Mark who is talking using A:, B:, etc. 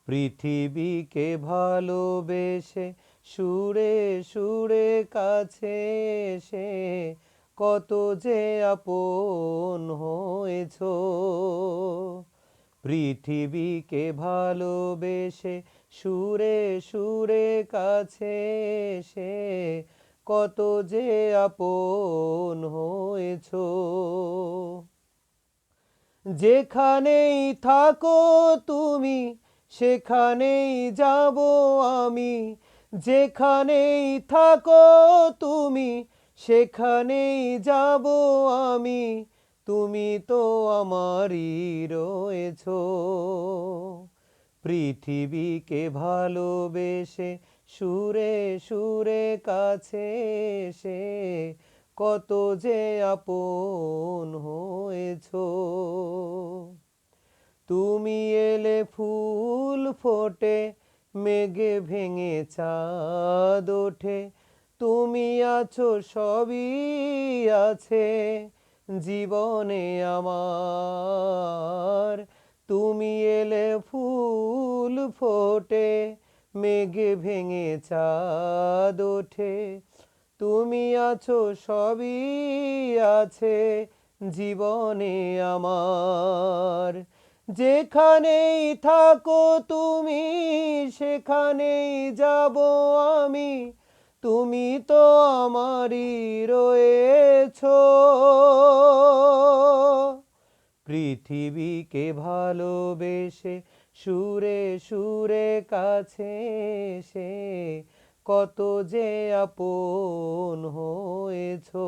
A: পৃথিবীকে ভালোবেসে সুরে সুরে কাছে এসে কত যে আপন হয়েছো। পৃথিবীকে ভালোবেসে সুরে সুরে কাছে এসে কত যে আপন হয়েছো। যেখানেই থাকো তুমি সেখানেই যাব আমি, যেখানেই থাকো তুমি সেখানেই যাব আমি, তুমি তো আমারই রয়েছো। পৃথিবীকে ভালোবেসে সুরে সুরে কাছে এসে কত যে আপন হয়েছো। তুমি এলে ফুল ফোটে মেঘে ভেঙে চাঁদ ওঠে, তুমি আছো সবই আছে জীবনে আমার। তুমি এলে ফুল ফোটে মেঘে ভেঙে চাঁদ ওঠে, তুমি আছো সবই আছে জীবনে আমার। যেখানেই থাকো তুমি সেখানেই যাব আমি, তুমি তো আমারই রয়েছো। পৃথিবীকে ভালোবেসে সুরে সুরে কাছে এসে কত যে আপন হয়েছো।